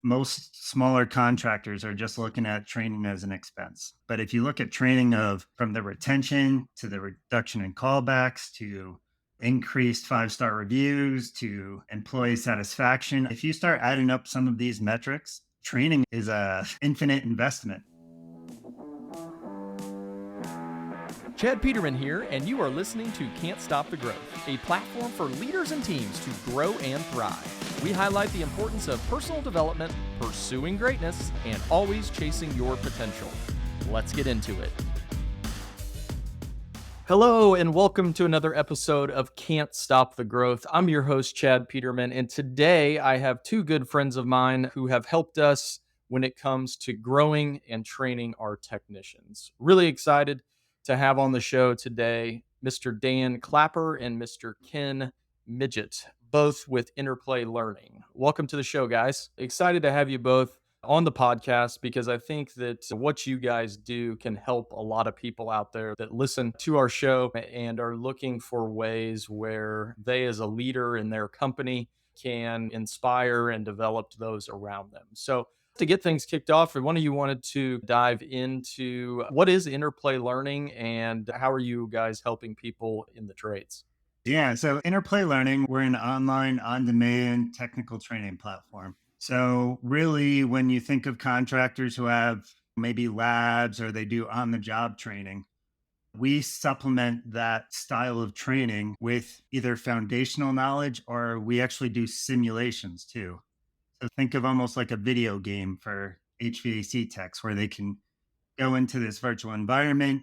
Most smaller contractors are just looking at training as an expense. But if you look at training of from the retention to the reduction in callbacks to increased 5-star reviews to employee satisfaction, if you start adding up some of these metrics, training is a infinite investment. Chad Peterman here, and you are listening to Can't Stop the Growth, a platform for leaders and teams to grow and thrive. We highlight the importance of personal development, pursuing greatness, and always chasing your potential. Let's get into it. Hello, and welcome to another episode of Can't Stop the Growth. I'm your host, Chad Peterman, and today I have two good friends of mine who have helped us when it comes to growing and training our technicians. Really excited to have on the show today Mr. Dan Clapper and Mr. Ken Midgett, both with Interplay Learning. Welcome to the show, guys. Excited to have you both on the podcast because I think that what you guys do can help a lot of people out there that listen to our show and are looking for ways where they, as a leader in their company, can inspire and develop those around them. So, to get things kicked off, one of you wanted to dive into what is Interplay Learning and how are you guys helping people in the trades? Yeah, so Interplay Learning, we're an online, on demand technical training platform. So, really, when you think of contractors who have maybe labs or they do on the job training, we supplement that style of training with either foundational knowledge or we actually do simulations too. So, think of almost like a video game for HVAC techs where they can go into this virtual environment,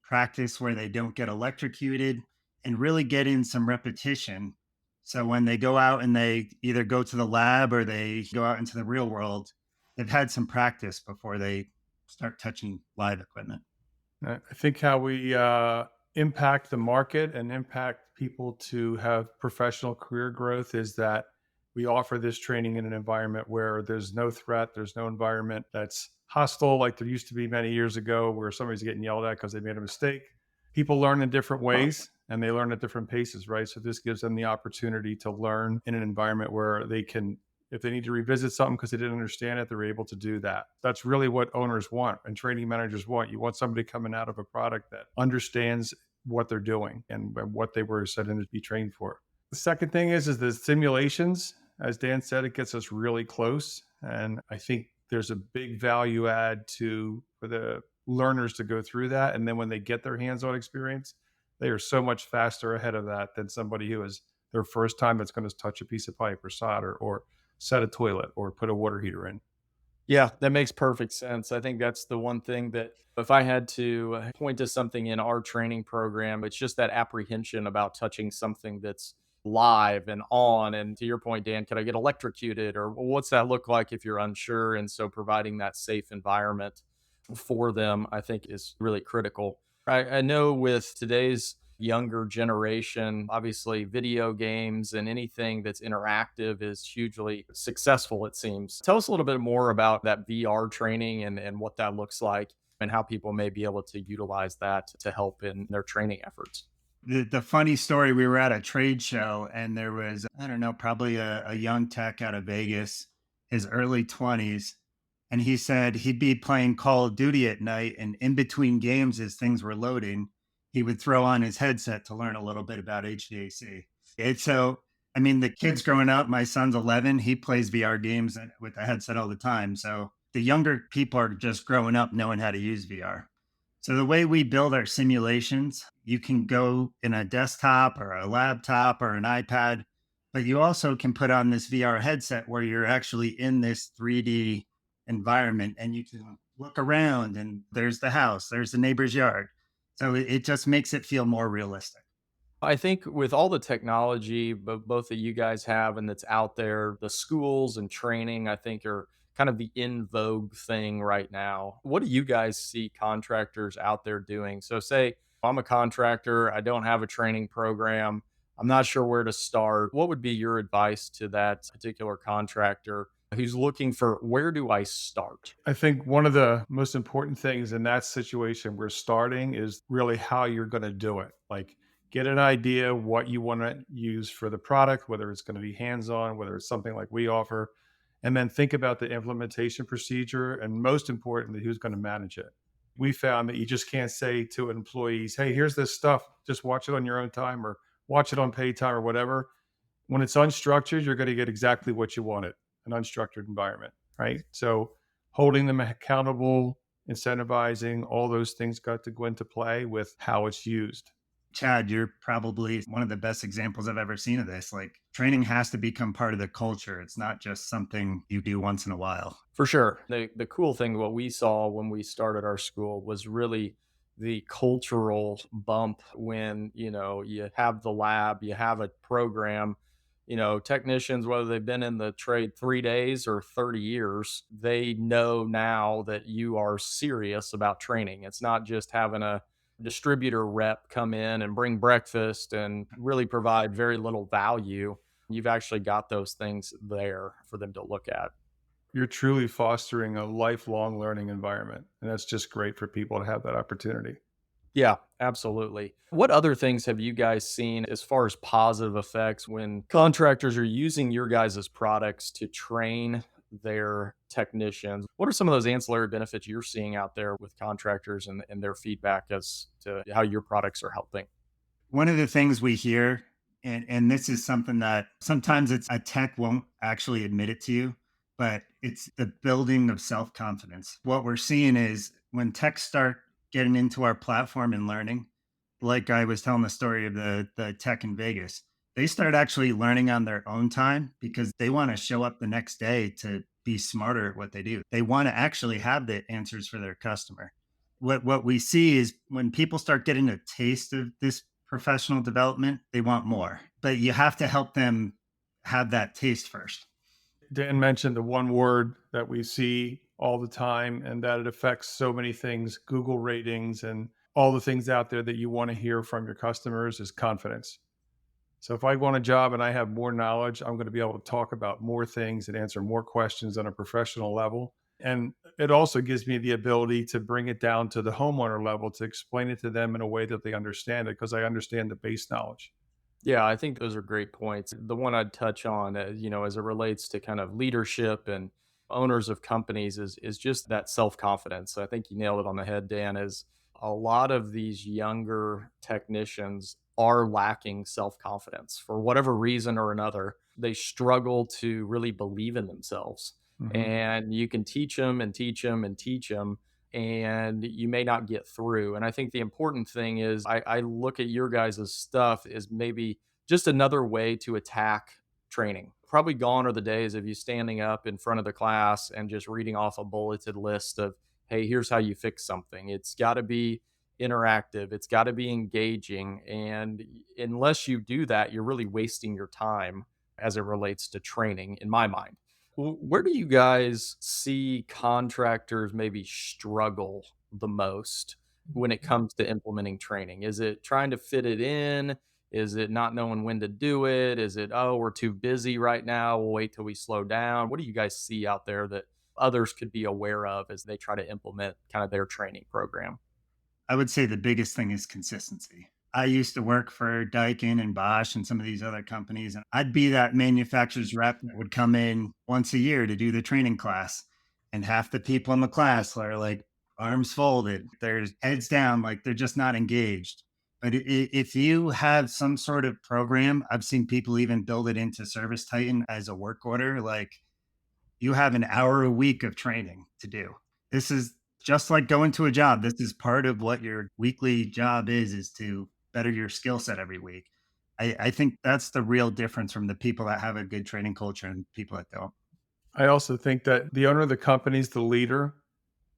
practice where they don't get electrocuted, and really get in some repetition. So when they go out and they either go to the lab or they go out into the real world, they've had some practice before they start touching live equipment. I think how we impact the market and impact people to have professional career growth is that we offer this training in an environment where there's no threat, there's no environment that's hostile like there used to be many years ago where somebody's getting yelled at because they made a mistake. People learn in different ways and they learn at different paces, right? So this gives them the opportunity to learn in an environment where they can, if they need to revisit something because they didn't understand it, they're able to do that. That's really what owners want and training managers want. You want somebody coming out of a product that understands what they're doing and what they were set in to be trained for. The second thing is the simulations. As Dan said, it gets us really close. And I think there's a big value add for the learners to go through that. And then when they get their hands-on experience, they are so much faster ahead of that than somebody who is their first time that's going to touch a piece of pipe or solder or set a toilet or put a water heater in. Yeah, that makes perfect sense. I think that's the one thing that if I had to point to something in our training program, it's just that apprehension about touching something that's live and on. And to your point, Dan, can I get electrocuted or what's that look like if you're unsure? And so providing that safe environment for them, I think is really critical. I know with today's younger generation, obviously video games and anything that's interactive is hugely successful, it seems. Tell us a little bit more about that VR training and what that looks like and how people may be able to utilize that to help in their training efforts. The funny story, we were at a trade show and there was, I don't know, probably a young tech out of Vegas, his early 20s. And he said he'd be playing Call of Duty at night. And in between games, as things were loading, he would throw on his headset to learn a little bit about HVAC. It's so, I mean, the kids growing up, my son's 11, he plays VR games with the headset all the time. So the younger people are just growing up knowing how to use VR. So the way we build our simulations, you can go in a desktop or a laptop or an iPad, but you also can put on this VR headset where you're actually in this 3D environment and you can look around and there's the house, there's the neighbor's yard. So it just makes it feel more realistic. I think with all the technology both that you guys have and that's out there, the schools and training, I think are kind of the in vogue thing right now. What do you guys see contractors out there doing? So say I'm a contractor, I don't have a training program, I'm not sure where to start. What would be your advice to that particular contractor who's looking for where do I start? I think one of the most important things in that situation where starting is really how you're going to do it. Like get an idea what you want to use for the product, whether it's going to be hands-on, whether it's something like we offer, and then think about the implementation procedure, and most importantly, who's going to manage it. We found that you just can't say to employees, hey, here's this stuff, just watch it on your own time or watch it on paid time or whatever. When it's unstructured, you're going to get exactly what you wanted, an unstructured environment, right? So holding them accountable, incentivizing, all those things got to go into play with how it's used. Chad, you're probably one of the best examples I've ever seen of this. Like, training has to become part of the culture. It's not just something you do once in a while. For sure. The cool thing, what we saw when we started our school was really the cultural bump when, you have the lab, you have a program, technicians, whether they've been in the trade 3 days or 30 years, they know now that you are serious about training. It's not just having a distributor rep come in and bring breakfast and really provide very little value. You've actually got those things there for them to look at. You're truly fostering a lifelong learning environment. And that's just great for people to have that opportunity. Yeah, absolutely. What other things have you guys seen as far as positive effects when contractors are using your guys' products to train their technicians? What are some of those ancillary benefits you're seeing out there with contractors and their feedback as to how your products are helping? One of the things we hear, and this is something that sometimes it's a tech won't actually admit it to you, but it's the building of self confidence. What we're seeing is when techs start getting into our platform and learning, like I was telling the story of the tech in Vegas, they start actually learning on their own time because they want to show up the next day to be smarter at what they do. They want to actually have the answers for their customer. What we see is when people start getting a taste of this professional development, they want more. But you have to help them have that taste first. Dan mentioned the one word that we see all the time and that it affects so many things, Google ratings and all the things out there that you want to hear from your customers is confidence. So if I want a job and I have more knowledge, I'm going to be able to talk about more things and answer more questions on a professional level. And it also gives me the ability to bring it down to the homeowner level to explain it to them in a way that they understand it because I understand the base knowledge. Yeah, I think those are great points. The one I'd touch on, as it relates to kind of leadership and owners of companies is just that self-confidence. I think you nailed it on the head, Dan, is a lot of these younger technicians are lacking self-confidence for whatever reason or another. They struggle to really believe in themselves. Mhm. And you can teach them and teach them and teach them, and you may not get through. And I think the important thing is I look at your guys' stuff as maybe just another way to attack training. Probably gone are the days of you standing up in front of the class and just reading off a bulleted list of, hey, here's how you fix something. It's got to be interactive, it's got to be engaging. And unless you do that, you're really wasting your time as it relates to training, in my mind. Where do you guys see contractors maybe struggle the most when it comes to implementing training? Is it trying to fit it in? Is it not knowing when to do it? Is it, oh, we're too busy right now, we'll wait till we slow down? What do you guys see out there that others could be aware of as they try to implement kind of their training program? I would say the biggest thing is consistency. I used to work for Daikin and Bosch and some of these other companies, and I'd be that manufacturer's rep that would come in once a year to do the training class. And half the people in the class are like arms folded, their heads down, like they're just not engaged. But if you have some sort of program, I've seen people even build it into Service Titan as a work order. Like, you have an hour a week of training to do. This is just like going to a job. This is part of what your weekly job is to better your skill set every week. I think that's the real difference from the people that have a good training culture and people that don't. I also think that the owner of the company is the leader.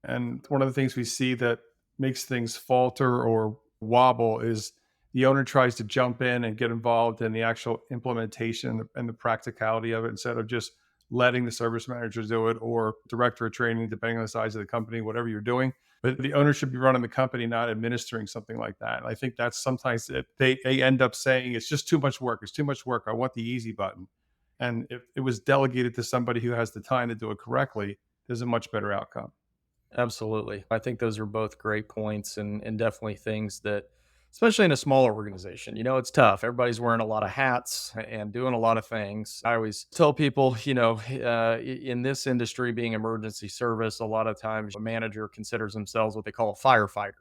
And one of the things we see that makes things falter or wobble is the owner tries to jump in and get involved in the actual implementation and the practicality of it instead of just letting the service managers do it or director of training, depending on the size of the company, whatever you're doing. But the owner should be running the company, not administering something like that. And I think that's sometimes they end up saying, it's just too much work. It's too much work. I want the easy button. And if it was delegated to somebody who has the time to do it correctly, there's a much better outcome. Absolutely. I think those are both great points and definitely things that especially in a smaller organization. It's tough. Everybody's wearing a lot of hats and doing a lot of things. I always tell people, in this industry, being emergency service, a lot of times a manager considers themselves what they call a firefighter.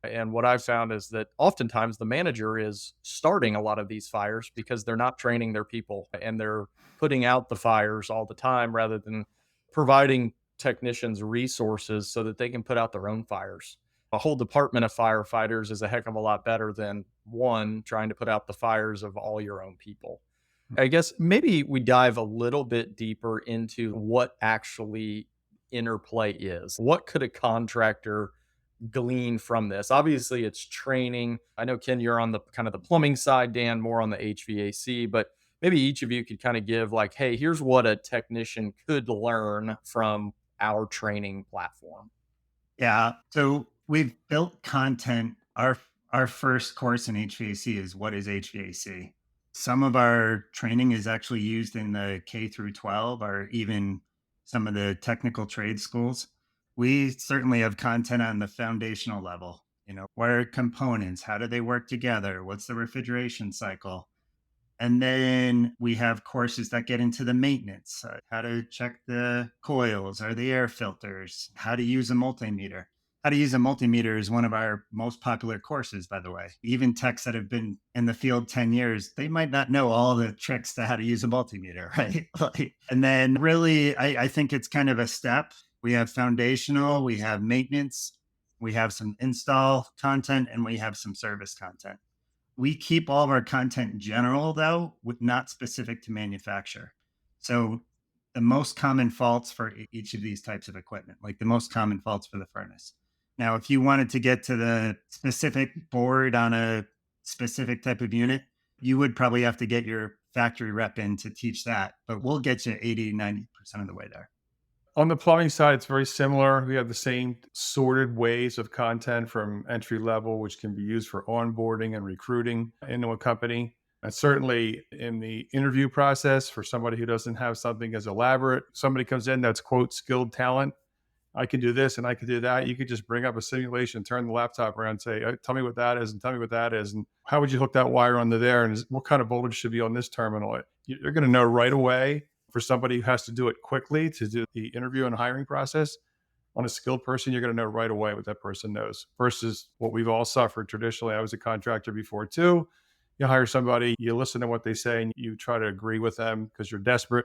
And what I've found is that oftentimes the manager is starting a lot of these fires because they're not training their people and they're putting out the fires all the time rather than providing technicians resources so that they can put out their own fires. A whole department of firefighters is a heck of a lot better than one trying to put out the fires of all your own people. I guess maybe we dive a little bit deeper into what actually interplay is. What could a contractor glean from this? Obviously, it's training. I know, Ken, you're on the kind of the plumbing side, Dan, more on the HVAC, but maybe each of you could kind of give like, hey, here's what a technician could learn from our training platform. Yeah. So we've built content. Our first course in HVAC is what is HVAC. Some of our training is actually used in the K through 12 or even some of the technical trade schools. We certainly have content on the foundational level. What are components? How do they work together? What's the refrigeration cycle? And then we have courses that get into the maintenance, how to check the coils or the air filters, how to use a multimeter. How to use a multimeter is one of our most popular courses, by the way. Even techs that have been in the field 10 years, they might not know all the tricks to how to use a multimeter, right? And then really, I think it's kind of a step. We have foundational, we have maintenance, we have some install content, and we have some service content. We keep all of our content general, though, with not specific to manufacturer. So the most common faults for each of these types of equipment, like the most common faults for the furnace. Now, if you wanted to get to the specific board on a specific type of unit, you would probably have to get your factory rep in to teach that, but we'll get you 80, 90% of the way there. On the plumbing side, it's very similar. We have the same sorted ways of content from entry level, which can be used for onboarding and recruiting into a company. And certainly in the interview process for somebody who doesn't have something as elaborate, somebody comes in that's quote skilled talent. I can do this and I can do that. You could just bring up a simulation, turn the laptop around, say, tell me what that is, and tell me what that is. And how would you hook that wire onto there? And what kind of voltage should be on this terminal? You're going to know right away. For somebody who has to do it quickly to do the interview and hiring process, on a skilled person, you're going to know right away what that person knows versus what we've all suffered traditionally. I was a contractor before too. You hire somebody, you listen to what they say, and you try to agree with them because you're desperate.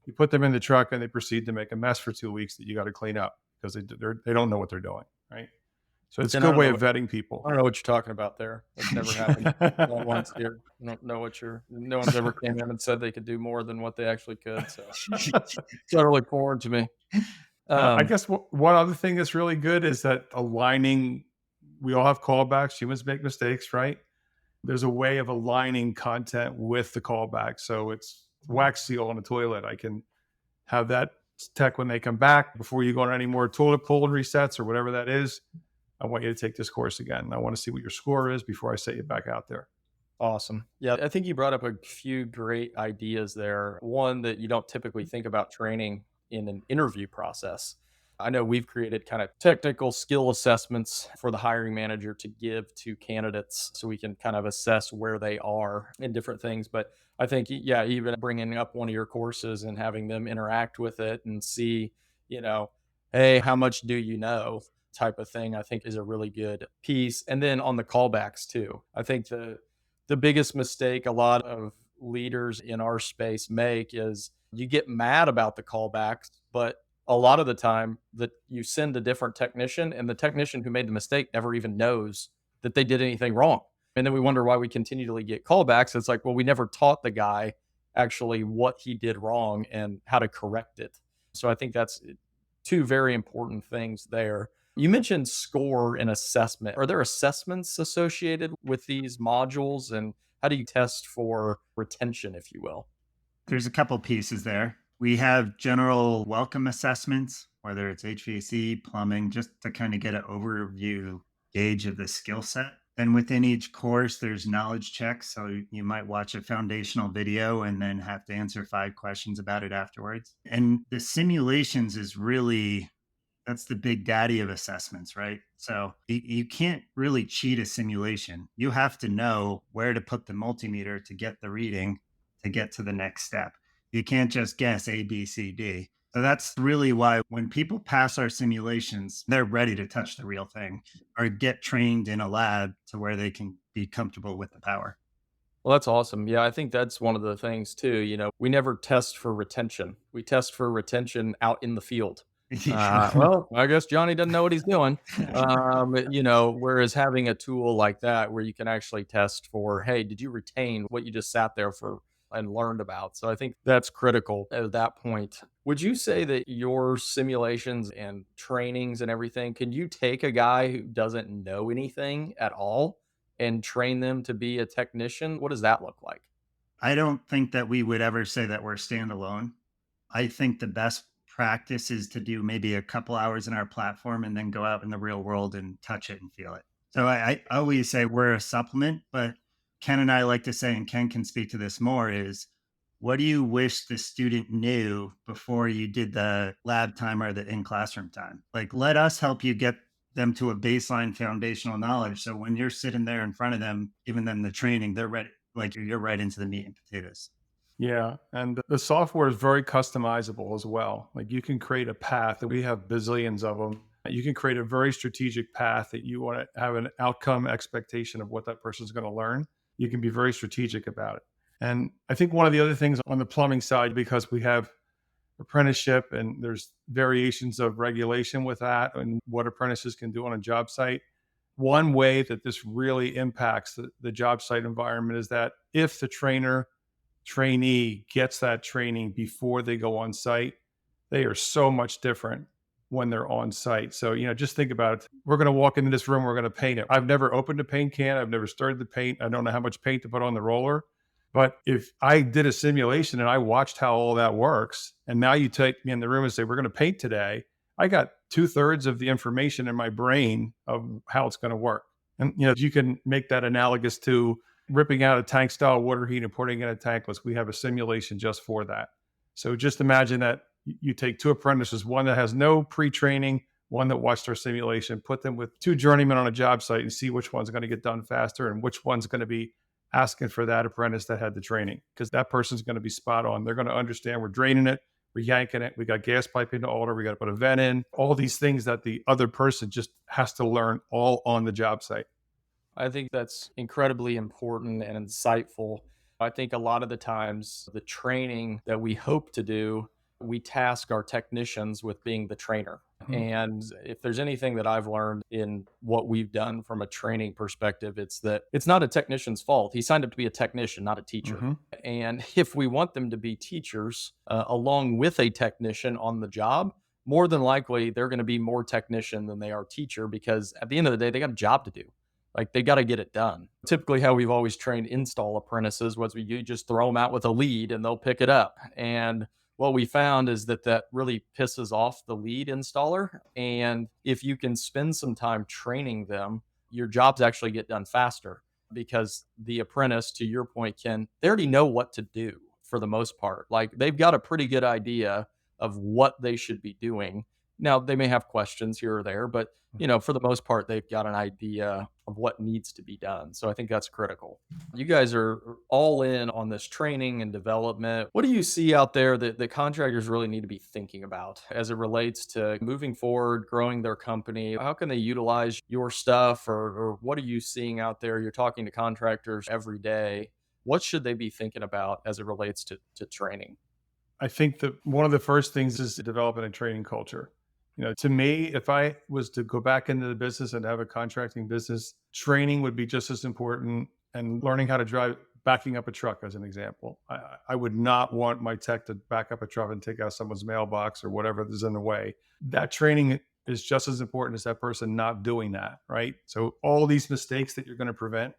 You put them in the truck and they proceed to make a mess for 2 weeks that you got to clean up because they don't know what they're doing, right? So it's a good way of vetting people. I don't know what you're talking about there. It's never happened. Not once here. I don't know no one's ever came in and said they could do more than what they actually could. So it's totally foreign to me. I guess one other thing that's really good is that aligning, we all have callbacks. Humans make mistakes, right? There's a way of aligning content with the callback. So it's wax seal on a toilet. I can have that tech when they come back before you go on any more toilet pull and resets or whatever that is. I want you to take this course again. I want to see what your score is before I set you back out there. Awesome. Yeah, I think you brought up a few great ideas there. One that you don't typically think about training in an interview process. I know we've created kind of technical skill assessments for the hiring manager to give to candidates so we can kind of assess where they are in different things. But I think, yeah, even bringing up one of your courses and having them interact with it and see, hey, how much do you know? Type of thing, I think is a really good piece. And then on the callbacks too, I think the biggest mistake a lot of leaders in our space make is you get mad about the callbacks, but a lot of the time that you send a different technician and the technician who made the mistake never even knows that they did anything wrong. And then we wonder why we continually get callbacks. It's like, well, we never taught the guy actually what he did wrong and how to correct it. So I think that's two very important things there. You mentioned score and assessment. Are there assessments associated with these modules, and how do you test for retention, if you will? There's a couple pieces there. We have general welcome assessments, whether it's HVAC, plumbing, just to kind of get an overview gauge of the skill set. And within each course, there's knowledge checks. So you might watch a foundational video and then have to answer 5 questions about it afterwards. And the simulations is really That's the big daddy of assessments, right? So you can't really cheat a simulation. You have to know where to put the multimeter to get the reading to get to the next step. You can't just guess A, B, C, D. So that's really why when people pass our simulations, they're ready to touch the real thing or get trained in a lab to where they can be comfortable with the power. Well, that's awesome. Yeah, I think that's one of the things too. We never test for retention. We test for retention out in the field. Yeah. Well, I guess Johnny doesn't know what he's doing. Whereas having a tool like that where you can actually test for, hey, did you retain what you just sat there for and learned about? So I think that's critical at that point. Would you say that your simulations and trainings and everything, can you take a guy who doesn't know anything at all and train them to be a technician? What does that look like? I don't think that we would ever say that we're standalone. I think the best practice is to do maybe a couple hours in our platform and then go out in the real world and touch it and feel it. So I always say we're a supplement, but Ken and I like to say, and Ken can speak to this more, is what do you wish the student knew before you did the lab time or the in classroom time? Like, let us help you get them to a baseline foundational knowledge. So when you're sitting there in front of them, giving them the training, they're ready, like you're right into the meat and potatoes. Yeah, and the software is very customizable as well. Like you can create a path, and we have bazillions of them. You can create a very strategic path that you want to have an outcome expectation of what that person's going to learn. You can be very strategic about it. And I think one of the other things on the plumbing side, because we have apprenticeship and there's variations of regulation with that and what apprentices can do on a job site. One way that this really impacts the job site environment is that if the trainee gets that training before they go on site, they are so much different when they're on site. So, just think about it. We're going to walk into this room, we're going to paint it. I've never opened a paint can. I've never started the paint. I don't know how much paint to put on the roller. But if I did a simulation and I watched how all that works, and now you take me in the room and say, we're going to paint today, I got 2/3 of the information in my brain of how it's going to work. And, you can make that analogous to ripping out a tank style water heat and putting it in a tankless. We have a simulation just for that. So just imagine that you take two apprentices, one that has no pre-training, one that watched our simulation, put them with two journeymen on a job site and see which one's going to get done faster and which one's going to be asking for that apprentice that had the training, because that person's going to be spot on. They're going to understand we're draining it, we're yanking it, we got gas pipe in the altar, we got to put a vent in, all these things that the other person just has to learn all on the job site. I think that's incredibly important and insightful. I think a lot of the times the training that we hope to do, we task our technicians with being the trainer. Mhm. And if there's anything that I've learned in what we've done from a training perspective, it's that it's not a technician's fault. He signed up to be a technician, not a teacher. Mhm. And if we want them to be teachers along with a technician on the job, more than likely they're going to be more technician than they are teacher, because at the end of the day, they got a job to do. Like they got to get it done. Typically, how we've always trained install apprentices was you just throw them out with a lead and they'll pick it up. And what we found is that really pisses off the lead installer. And if you can spend some time training them, your jobs actually get done faster, because the apprentice, to your point, Ken, they already know what to do for the most part. Like they've got a pretty good idea of what they should be doing. Now, they may have questions here or there, but for the most part, they've got an idea of what needs to be done. So I think that's critical. You guys are all in on this training and development. What do you see out there that the contractors really need to be thinking about as it relates to moving forward, growing their company? How can they utilize your stuff, or what are you seeing out there? You're talking to contractors every day. What should they be thinking about as it relates to training? I think that one of the first things is developing a training culture. To me, if I was to go back into the business and have a contracting business, training would be just as important, and learning how to drive, backing up a truck as an example. I would not want my tech to back up a truck and take out someone's mailbox or whatever is in the way. That training is just as important as that person not doing that, right? So all these mistakes that you're going to prevent.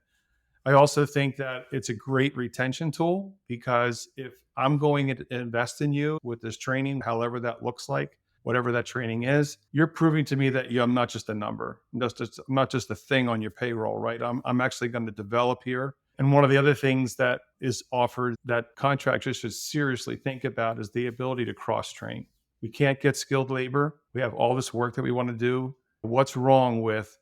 I also think that it's a great retention tool, because if I'm going to invest in you with this training, however that looks like, whatever that training is, you're proving to me that I'm not just a number, I'm not just a thing on your payroll, right? I'm actually going to develop here. And one of the other things that is offered that contractors should seriously think about is the ability to cross train. We can't get skilled labor. We have all this work that we want to do. What's wrong with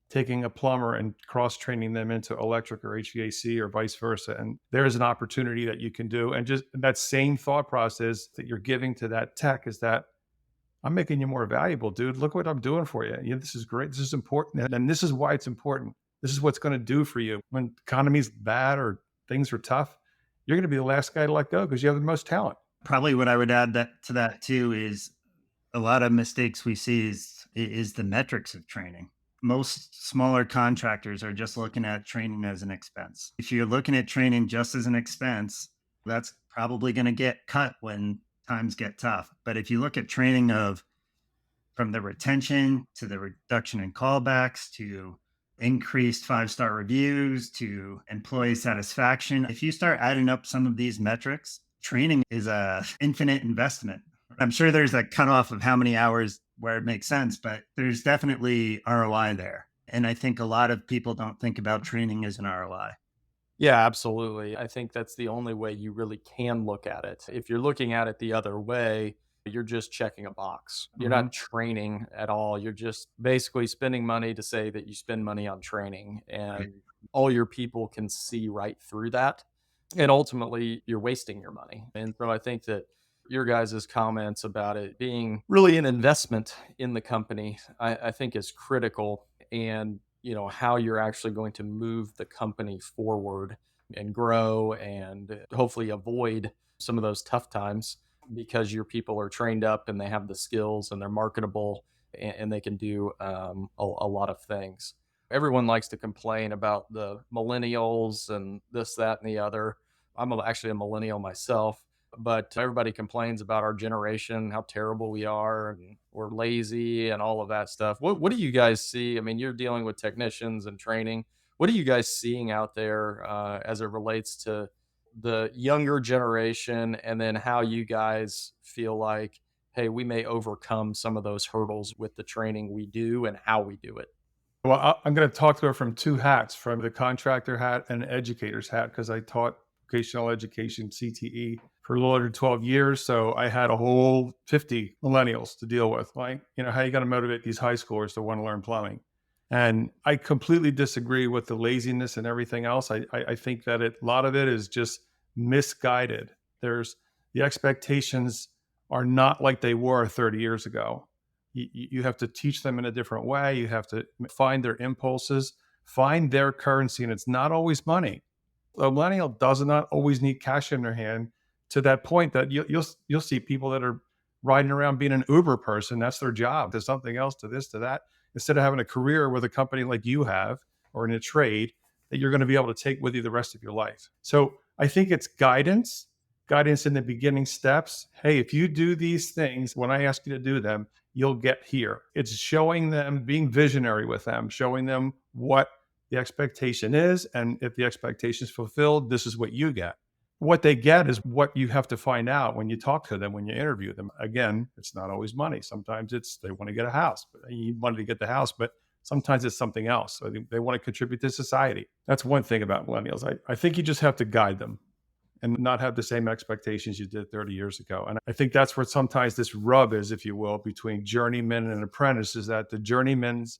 taking a plumber and cross-training them into electric or HVAC or vice versa? And there's an opportunity that you can do. And just that same thought process that you're giving to that tech is that I'm making you more valuable, dude. Look what I'm doing for you. This is great. This is important. And this is why it's important. This is what's going to do for you. When the economy's bad or things are tough, you're going to be the last guy to let go because you have the most talent. Probably what I would add to that too is a lot of mistakes we see is the metrics of training. Most smaller contractors are just looking at training as an expense. If you're looking at training just as an expense, that's probably going to get cut when times get tough. But if you look at training of from the retention to the reduction in callbacks to increased 5-star reviews to employee satisfaction, if you start adding up some of these metrics, training is a infinite investment. I'm sure there's a cutoff of how many hours where it makes sense, but there's definitely ROI there. And I think a lot of people don't think about training as an ROI. Yeah, absolutely. I think that's the only way you really can look at it. If you're looking at it the other way, you're just checking a box. You're not training at all. You're just basically spending money to say that you spend money on training, and all your people can see right through that. And ultimately, you're wasting your money. And so I think that your guys' comments about it being really an investment in the company, I think is critical. And how you're actually going to move the company forward and grow and hopefully avoid some of those tough times because your people are trained up and they have the skills and they're marketable and they can do a lot of things. Everyone likes to complain about the millennials and this, that, and the other. Actually a millennial myself, but everybody complains about our generation, how terrible we are, and we're lazy and all of that stuff. What do you guys see? I mean, you're dealing with technicians and training. What are you guys seeing out there as it relates to the younger generation, and then how you guys feel like, hey, we may overcome some of those hurdles with the training we do and how we do it? Well, I'm going to talk to her from two hats, from the contractor hat and the educator's hat, because I taught vocational education, CTE, for a little under 12 years. So I had a whole 50 millennials to deal with. Like, how you going to motivate these high schoolers to want to learn plumbing? And I completely disagree with the laziness and everything else. I think that a lot of it is just misguided. The expectations are not like they were 30 years ago. You have to teach them in a different way. You have to find their impulses, find their currency, and it's not always money. A millennial does not always need cash in their hand, to that point that you'll see people that are riding around being an Uber person. That's their job. There's something else to this, to that, instead of having a career with a company like you have or in a trade that you're going to be able to take with you the rest of your life. So I think it's guidance in the beginning steps. Hey, if you do these things, when I ask you to do them, you'll get here. It's showing them, being visionary with them, showing them what the expectation is. And if the expectation is fulfilled, this is what you get. What they get is what you have to find out when you talk to them, when you interview them. Again, it's not always money. Sometimes it's they want to get a house, but you wanted to get the house, but sometimes it's something else. So they want to contribute to society. That's one thing about millennials. I think you just have to guide them and not have the same expectations you did 30 years ago. And I think that's where sometimes this rub is, if you will, between journeyman and apprentice, is that the journeyman's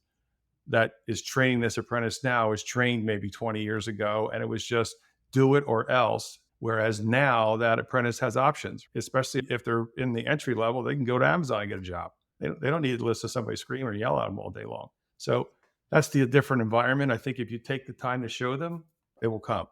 that is training this apprentice now is trained maybe 20 years ago, and it was just do it or else. Whereas now that apprentice has options, especially if they're in the entry level, they can go to Amazon and get a job. They don't need to listen to somebody scream or yell at them all day long. So that's the different environment. I think if you take the time to show them, it will come.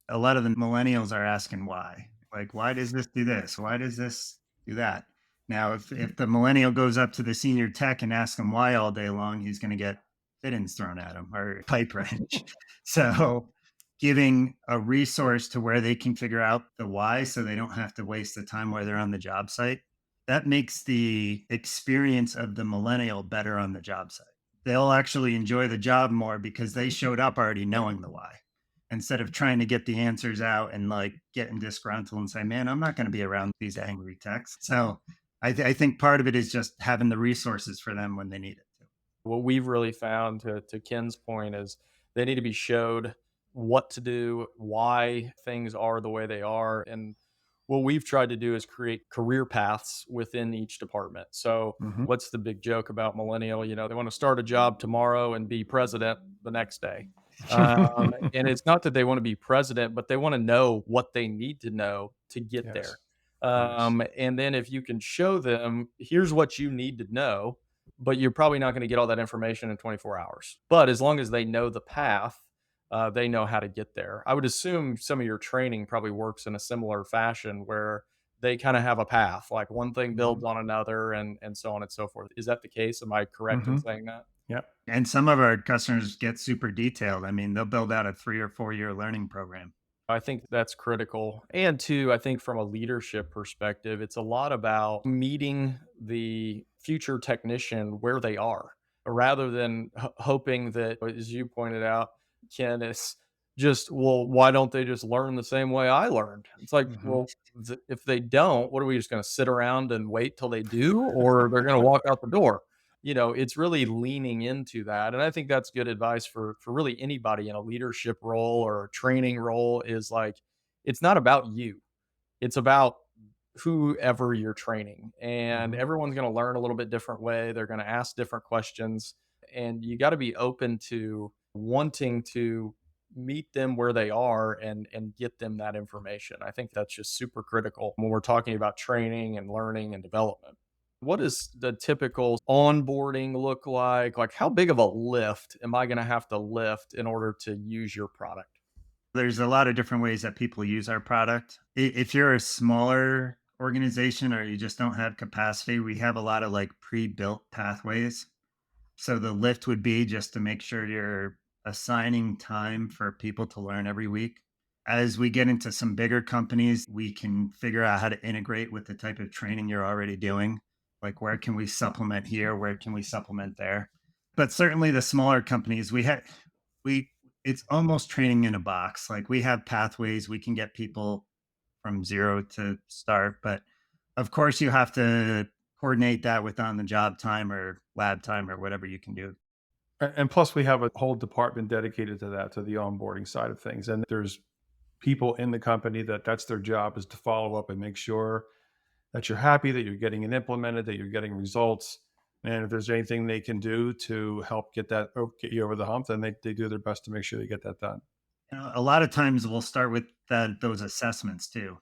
A lot of the millennials are asking why. Like, why does this do this? Why does this do that? Now, if the millennial goes up to the senior tech and asks him why all day long, he's going to get fittings thrown at him or pipe wrench. So giving a resource to where they can figure out the why so they don't have to waste the time while they're on the job site, that makes the experience of the millennial better on the job site. They'll actually enjoy the job more because they showed up already knowing the why, instead of trying to get the answers out and like getting disgruntled and say, man, I'm not going to be around these angry techs. So I think part of it is just having the resources for them when they need it. What we've really found, to Ken's point, is they need to be showed what to do, why things are the way they are. And what we've tried to do is create career paths within each department. So Hmm. what's the big joke about millennial? They want to start a job tomorrow and be president the next day. And it's not that they want to be president, but they want to know what they need to know to get Yes. there. Yes. And then if you can show them, here's what you need to know, but you're probably not going to get all that information in 24 hours. But as long as they know the path, they know how to get there. I would assume some of your training probably works in a similar fashion where they kind of have a path, like one thing Hmm. builds on another and so on and so forth. Is that the case? Am I correct in Hmm. saying that? Yep. And some of our customers get super detailed. I mean, they'll build out a 3 or 4 year learning program. I think that's critical. And two, I think from a leadership perspective, it's a lot about meeting the future technician where they are rather than hoping that, as you pointed out, Ken, it's just, well, why don't they just learn the same way I learned? It's like, Hmm. well, if they don't, what are we just going to sit around and wait till they do, or they're going to walk out the door? It's really leaning into that. And I think that's good advice for really anybody in a leadership role or a training role is like, it's not about you. It's about whoever you're training. And Hmm. everyone's going to learn a little bit different way. They're going to ask different questions. And you got to be open to wanting to meet them where they are and get them that information. I think that's just super critical when we're talking about training and learning and development. What does the typical onboarding look like? Like, how big of a lift am I going to have to lift in order to use your product? There's a lot of different ways that people use our product. If you're a smaller organization or you just don't have capacity, we have a lot of like pre-built pathways. So the lift would be just to make sure you're assigning time for people to learn every week. As we get into some bigger companies, we can figure out how to integrate with the type of training you're already doing. Like, where can we supplement here? Where can we supplement there? But certainly the smaller companies, we, it's almost training in a box. Like, we have pathways, we can get people from zero to start. But of course, you have to coordinate that with on the job time or lab time or whatever you can do. And plus, we have a whole department dedicated to that, to the onboarding side of things. And there's people in the company that's their job is to follow up and make sure that you're happy, that you're getting it implemented, that you're getting results. And if there's anything they can do to help get you over the hump, then they do their best to make sure they get that done. A lot of times we'll start with those assessments too.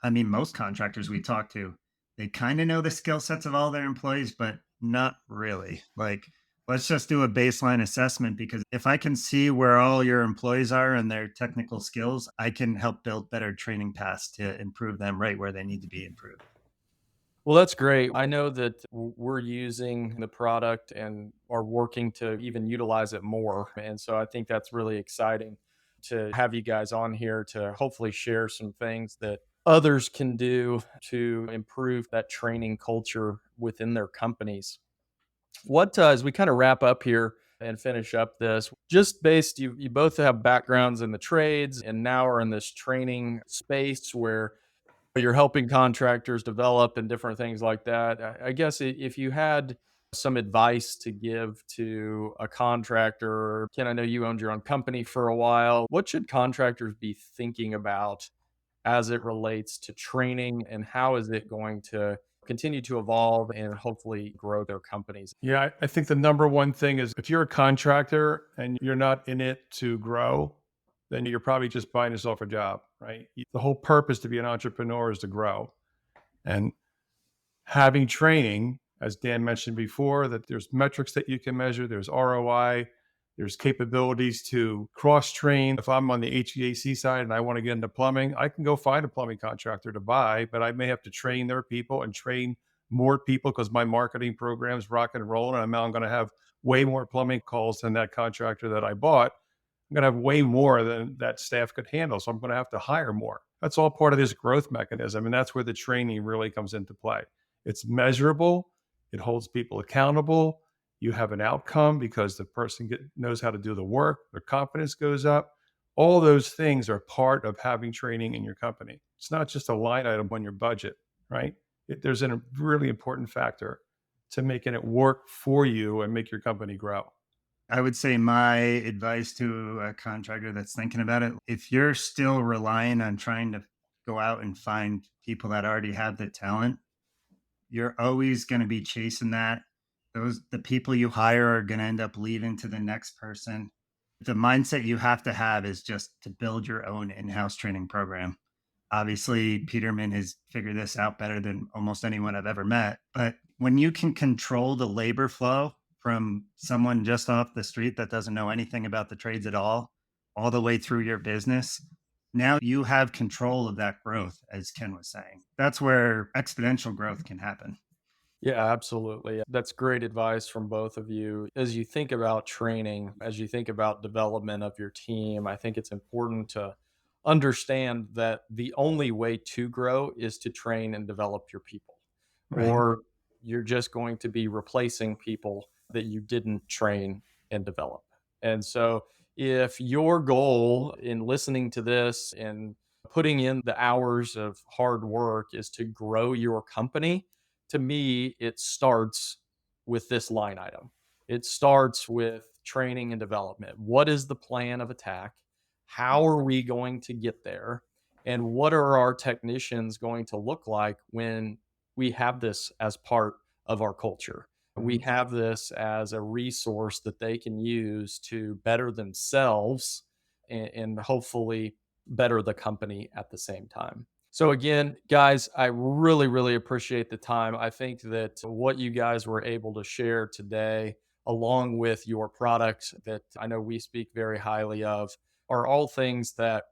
I mean, most contractors we talk to, they kind of know the skill sets of all their employees, but not really. Like, let's just do a baseline assessment because if I can see where all your employees are and their technical skills, I can help build better training paths to improve them right where they need to be improved. Well, that's great. I know that we're using the product and are working to even utilize it more. And so I think that's really exciting to have you guys on here to hopefully share some things that others can do to improve that training culture within their companies. As we kind of wrap up here and finish up this, just based, you both have backgrounds in the trades and now are in this training space where you're helping contractors develop and different things like that. I guess if you had some advice to give to a contractor, Ken, I know you owned your own company for a while. What should contractors be thinking about as it relates to training, and how is it going to continue to evolve and hopefully grow their companies? Yeah, I think the number one thing is if you're a contractor and you're not in it to grow, then you're probably just buying yourself a job, right? The whole purpose to be an entrepreneur is to grow. And having training, as Dan mentioned before, that there's metrics that you can measure, there's ROI, there's capabilities to cross train. If I'm on the HVAC side and I want to get into plumbing, I can go find a plumbing contractor to buy, but I may have to train their people and train more people because my marketing program's rock and rolling. And now I'm going to have way more plumbing calls than that contractor that I bought. I'm going to have way more than that staff could handle. So I'm going to have to hire more. That's all part of this growth mechanism. And that's where the training really comes into play. It's measurable. It holds people accountable. You have an outcome because the person knows how to do the work. Their confidence goes up. All those things are part of having training in your company. It's not just a line item on your budget, right? There's a really important factor to making it work for you and make your company grow. I would say my advice to a contractor that's thinking about it, if you're still relying on trying to go out and find people that already have the talent. You're always going to be chasing that. The people you hire are going to end up leaving to the next person. The mindset you have to have is just to build your own in-house training program. Obviously, Peterman has figured this out better than almost anyone I've ever met. But when you can control the labor flow from someone just off the street that doesn't know anything about the trades at all the way through your business, now you have control of that growth, as Ken was saying. That's where exponential growth can happen. Yeah, absolutely. That's great advice from both of you. As you think about training, as you think about development of your team, I think it's important to understand that the only way to grow is to train and develop your people, Right. or you're just going to be replacing people that you didn't train and develop. And so, if your goal in listening to this and putting in the hours of hard work is to grow your company, to me, it starts with this line item. It starts with training and development. What is the plan of attack? How are we going to get there? And what are our technicians going to look like when we have this as part of our culture? We have this as a resource that they can use to better themselves and hopefully better the company at the same time. So again, guys, I really, really appreciate the time. I think that what you guys were able to share today, along with your products that I know we speak very highly of, are all things that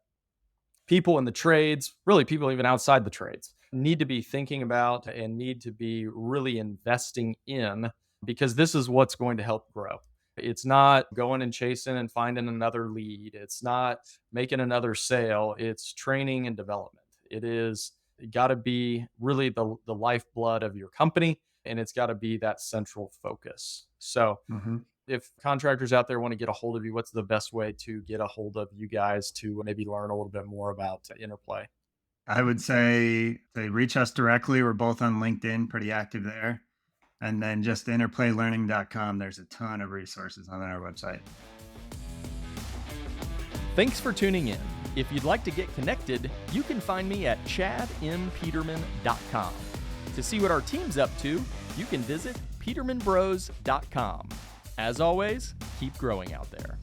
people in the trades, really people even outside the trades, need to be thinking about and need to be really investing in, because this is what's going to help grow. It's not going and chasing and finding another lead. It's not making another sale. It's training and development. It is got to be really the lifeblood of your company, and it's got to be that central focus. So Mm-hmm. if contractors out there want to get a hold of you, what's the best way to get a hold of you guys to maybe learn a little bit more about Interplay? I would say they reach us directly. We're both on LinkedIn, pretty active there. And then just interplaylearning.com. There's a ton of resources on our website. Thanks for tuning in. If you'd like to get connected, you can find me at chadmpeterman.com. To see what our team's up to, you can visit petermanbros.com. As always, keep growing out there.